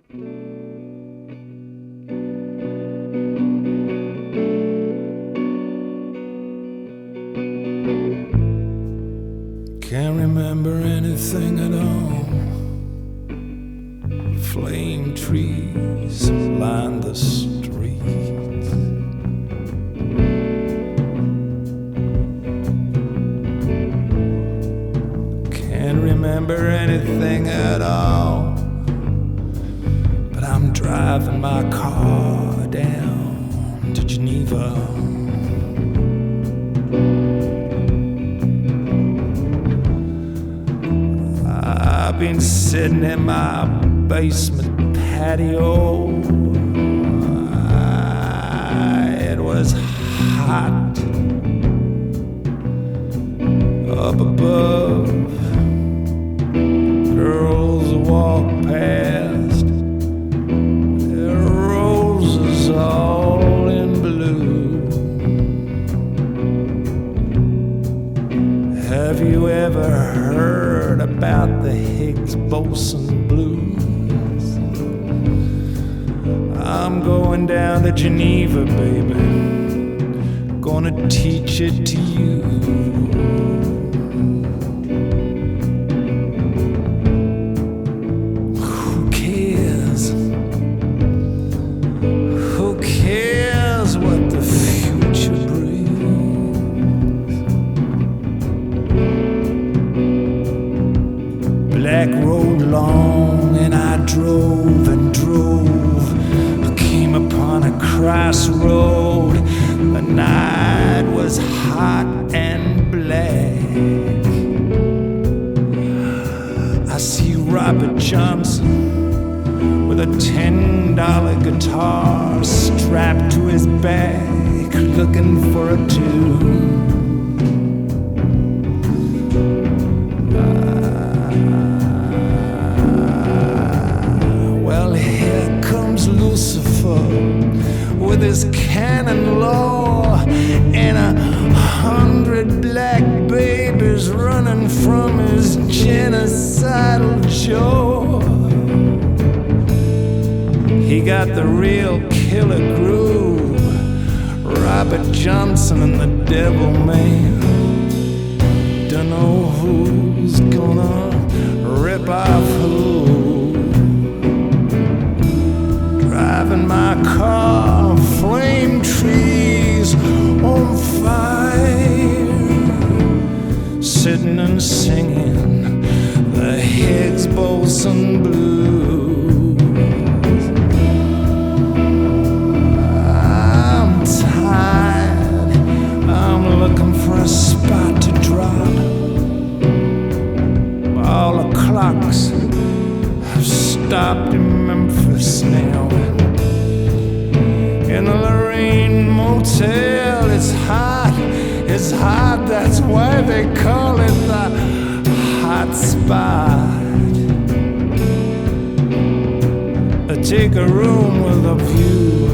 Can't remember anything at all. Flame trees line the streets. Can't remember anything at all. But I'm driving my car down to Geneva. I've been sitting in my basement patio. It was hot up above. Girls walk past, their roses all in blue. Have you ever heard about the Higgs-Boson blues? I'm going down to Geneva, baby, gonna teach it to you. Who cares? Who cares what the future brings? Black road long, and I drove and drove. I came upon a crossroad. The night was hot and black. I see Robert Johnson with a $10 guitar strapped to his back, looking for a tune. With his cannon law and 100 black babies running from his genocidal jaw. He got the real killer groove, Robert Johnson and the Devil Man. Dunno who's gonna rip off who. Driving my car, flame trees on fire, sitting and singing the Higgs-Boson blues. I'm tired, I'm looking for a spot to drop. All the clocks have stopped in Memphis now. In the Lorraine Motel, it's hot, that's why they call it the hot spot. Take a room with a view.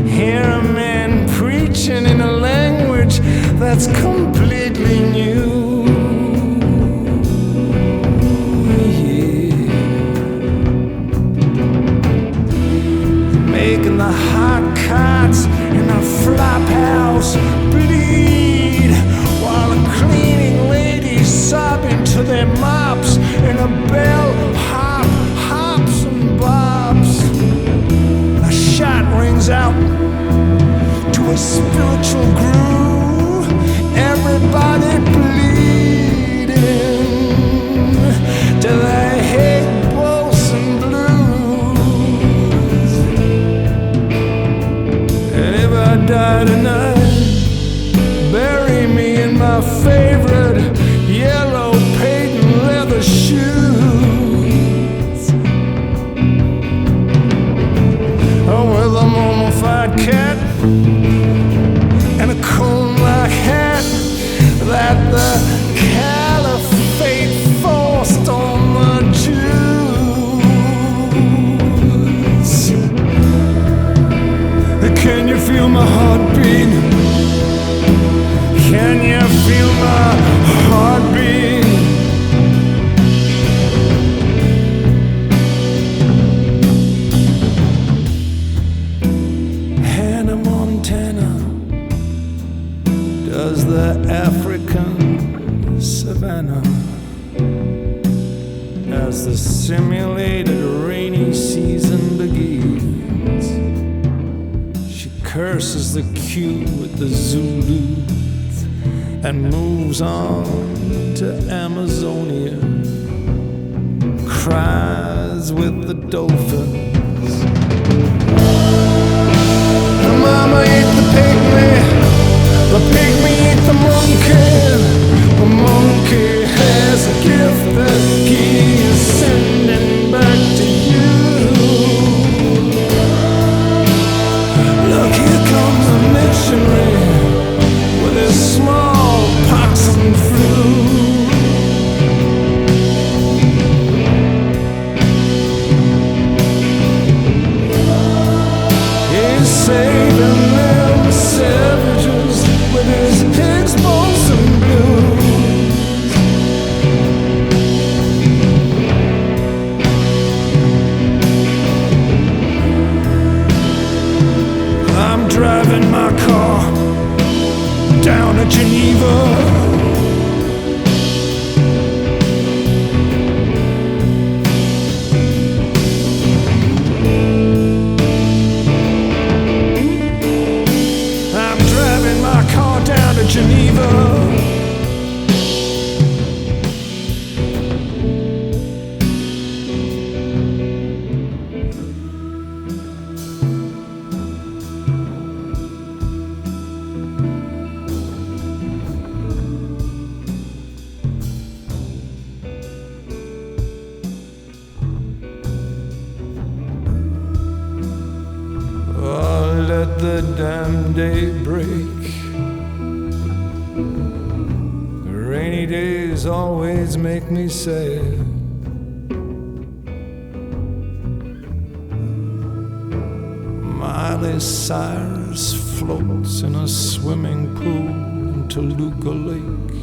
Hear a man preaching in a language that's completely new. Making the hot cots in a flop house bleed, while the cleaning ladies sobbing to their mops in a bell hops and bobs. A shot rings out to a spiritual groove, everybody bleeding to the Higgs-Boson blues. And if I die tonight, bury me in my favorite yellow patent leather shoes, with a mummified cat and a as the simulated rainy season begins. She curses the queue at the Zulus and moves on to Amazonia, cries with the dolphins. Mama ate the pygmy ate the monkey has a gift that he is sending back to you. Look, here comes a missionary with his smallpox and flu. He's saving them savages with his pigs, bones and blues. I'm driving my car down to Geneva. Geneva. Oh, let the damn day break. Rainy days always make me sad. Miley Cyrus floats in a swimming pool in Toluca Lake,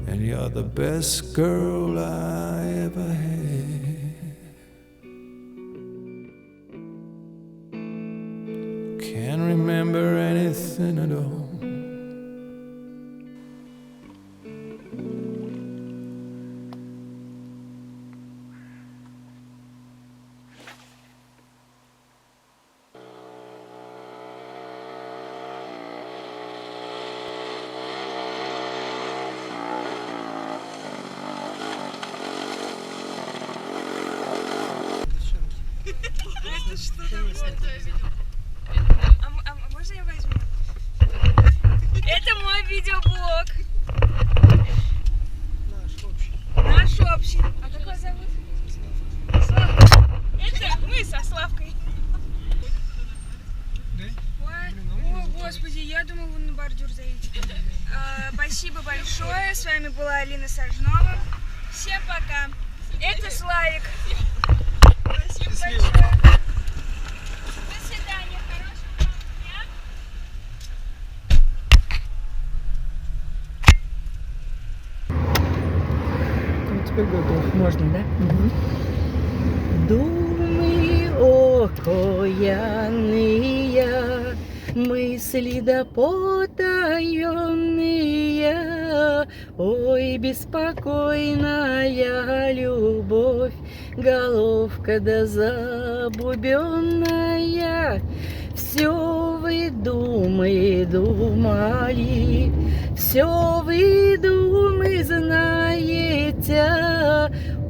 and you're the best girl I ever had. Can't remember anything at all. Это что такое? Можно я возьму? Это мой видеоблог. Наш общий. А как вас зовут? Славка. Это мы со Славкой. О, господи, я думала, вы на бордюр заедете. Спасибо большое. С вами была Алина Сажнова. Всем пока. Это Славик. Спасибо большое. До свидания. Хорошего вам дня. Теперь готов. Можно, да? Угу. Думы окаянные, мысли да потаенные, ой, беспокойная любовь, головка да забубенная. Все вы думали, все вы знаете.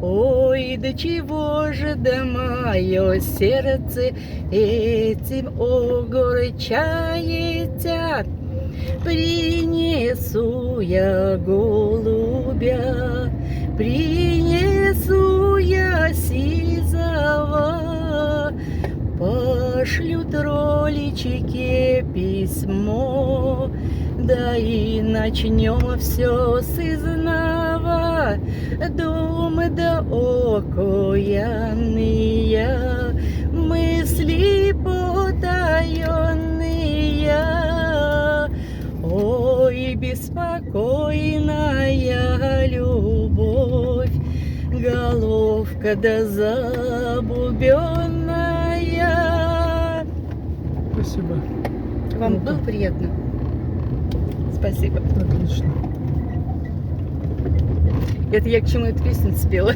Ой, до чего же да мое сердце этим огорчается. Принесу я голубя, принесу я сизого, пошлют ролички письмо, да и начнем все с изнова. Думы да окаянные, мысли потаенные, ой, беспокойная любовь, головка да забубенная. Спасибо. Вам было приятно? Спасибо. Отлично. Это я к чему эту песню спела.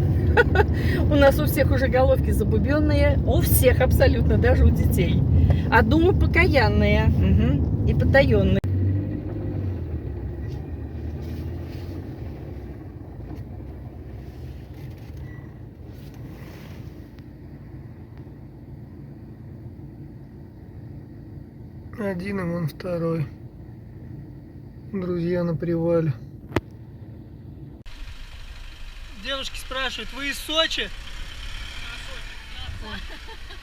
У нас у всех уже головки забубенные. У всех абсолютно, даже у детей. А думы покаянные. И потаенные. Один, и вон второй. Друзья на привале. Девушки спрашивают, вы из Сочи?